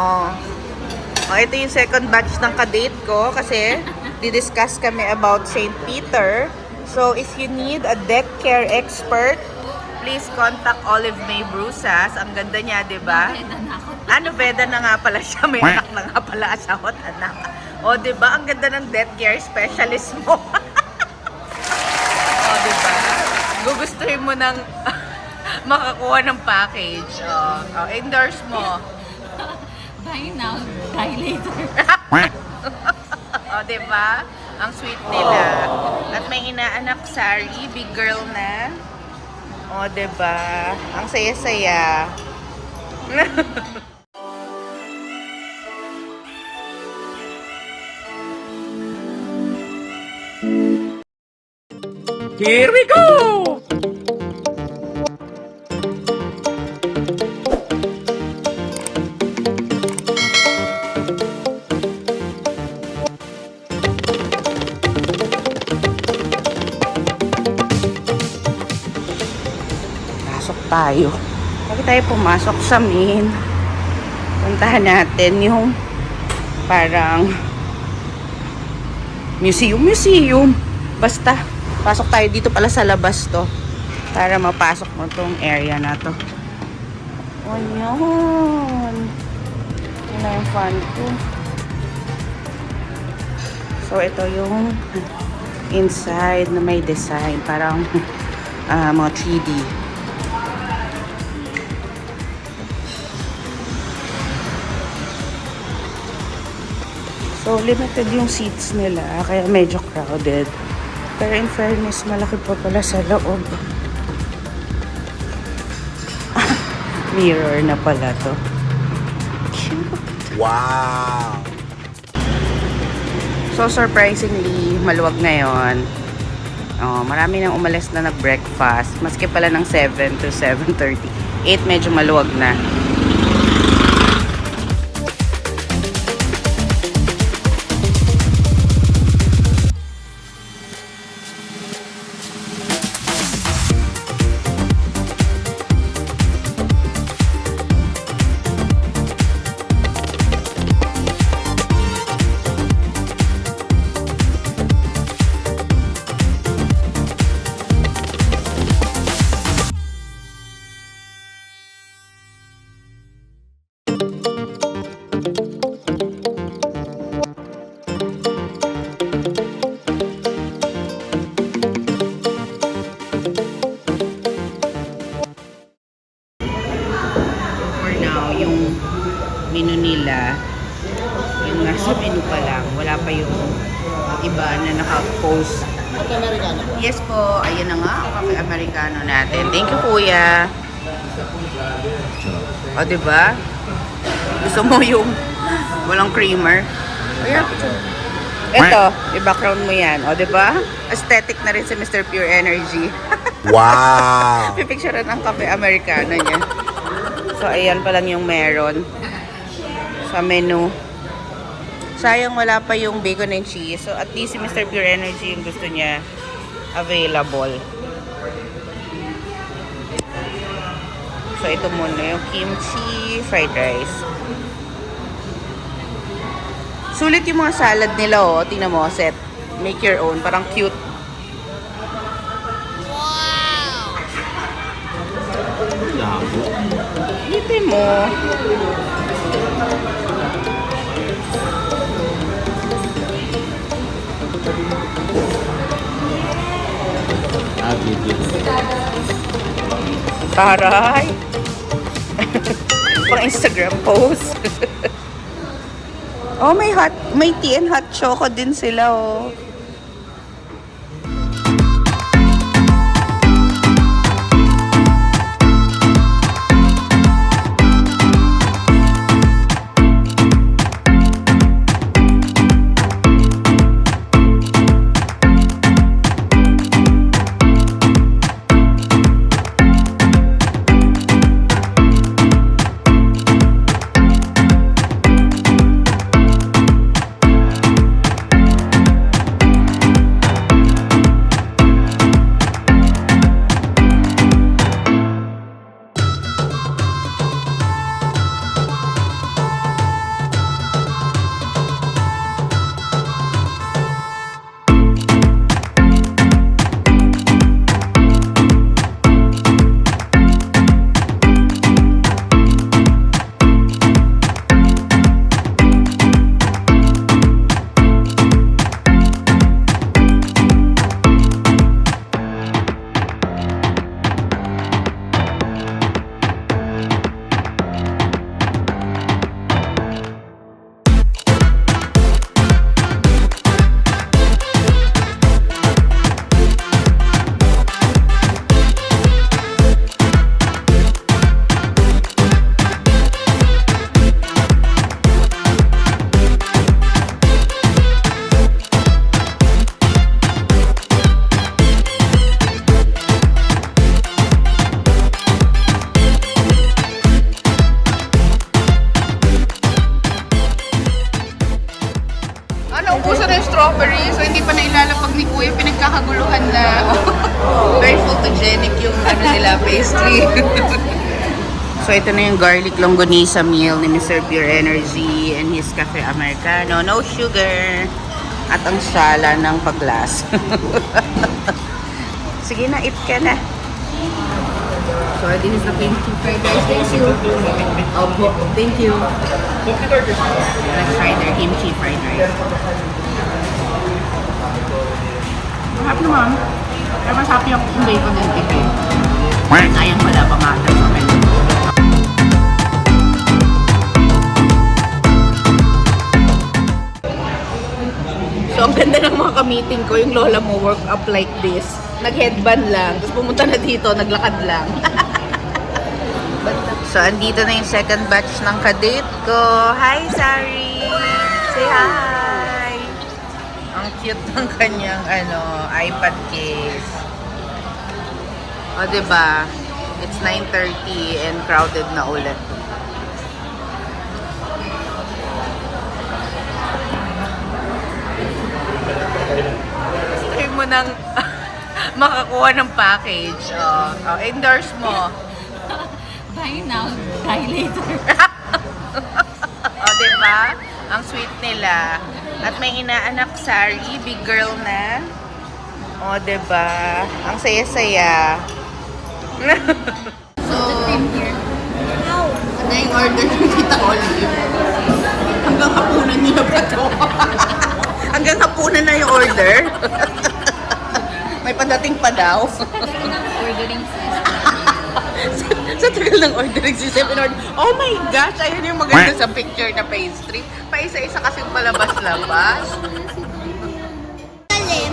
Oh. Oh, ito yung second batch ng kadate ko kasi didiscuss kami about St. Peter. So, if you need a deck care expert, please contact Olive May Brusas. Ang ganda niya, di ba? Ano, Veda na nga pala siya. May anak na nga pala asawat anak. O, di ba? Ang ganda ng deck care specialist mo. O, di ba? Gugustuhin mo ng makakuha ng package. O, endorse mo. Buy now, die later. O, diba? Ang sweet nila. At may inaanak Sari, big girl na. O, diba? Ang saya-saya. Here we go! Tayo. Bakit tayo pumasok sa main? Puntahan natin yung parang museum. Basta, pasok tayo dito pala sa labas to. Para mapasok mo tong area na to. O yun. Yun na yung fun ko. So, ito yung inside na may design. Parang mga 3D. So, limited yung seats nila, kaya medyo crowded. Pero in fairness, malaki pa pala sa loob. Mirror na pala to. Cute. Wow! So, surprisingly, maluwag ngayon. Oh, marami nang umalis na nag-breakfast. Maski pala ng 7 to 7:30. 8 medyo maluwag na. Menu nila, yung nasa menu pa lang, wala pa yung iba na naka-post. Yes po, ayan na nga, kape Americano natin. Thank you, kuya. O, diba? Gusto mo yung walang creamer? Ayan. Ito, i-background mo yan. O, diba? Aesthetic na rin si Mr. Pure Energy. Wow! Pipicturean ang kape Americano niya. So, ayan pa lang yung meron sa menu. Sayang wala pa yung bacon and cheese. So, at least si Mr. Pure Energy yung gusto niya available. So, ito muna yung kimchi fried rice. Sulit yung mga salad nila, oh. Tingnan mo, set. Make your own. Parang cute. Dito mo. Taray. Pang Instagram post. Oh, may tea and hot choco din sila, oh. strawberry. So, hindi pa nailalapag ni Kuya. Pinagkakaguluhan na. Very photogenic yung ano nila, pastry. So, ito na yung garlic longganisa meal ni Mr. Pure Energy and his Cafe Americano. No sugar. At ang sala ng paglas. Sige na, eat ka na. So, this is the kimchi fried rice. Thank you. Opo, thank you. Let's try their kimchi fried rice. Masarap naman. Pero mas happy ako kung bacon din tipid. Sayang wala pa nga sa menu. So, ang ganda ng mga ka-meeting ko, yung lola mo work up like this. Nag-headband lang, tapos pumunta na dito, naglakad lang. So, andito na yung second batch ng kadate ko. Hi, Sari! Say hi! Ang cute ng kanyang iPad case. O, diba? It's 9:30 and crowded na ulit. Try mo nang makakuha ng package. Endorse mo. Buy now, die later. Diba? Ang sweet nila. At may inaanak, Sari, big girl na. Diba? Ang saya-saya. So, ano yung order ng Tita Olive? Hanggang hapunan niya ba ito? Hanggang hapunan na yung order? May padating pa daw. Ordering Sa tagal ng ordering system, oh my gosh, ayan yung maganda sa picture na pastry. Paisa-isa kasing palabas-labas. Salim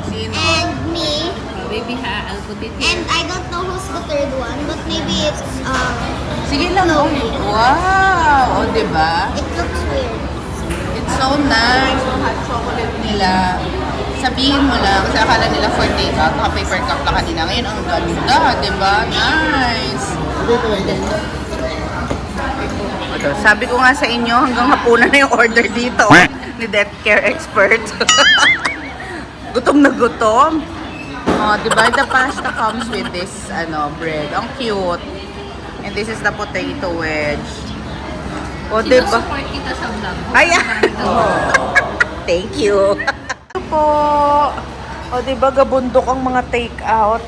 Sino? and me, baby ha, I'll put it and I don't know who's the third one, but maybe it's Sige lang, wow! Diba? it looks weird. It's so nice. Yung hot chocolate nila. Sabihin mo lang, kasi akala nila for take-out, naka-paper cup na kanina. Ngayon, ang ganda, diba? Nice! Sabi ko nga sa inyo, hanggang hapunan na yung order dito ni Death Care Expert. Gutom na gutom. Diba? The pasta comes with this bread. Ang cute. And this is the potato wedge. Diba? Support kita sa vlog. Ay, thank you. Ito po. Diba, gabundok ang mga take-out.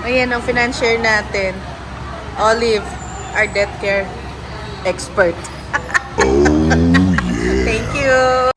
Ayan ang financier natin. Olive, our death care expert. Thank you.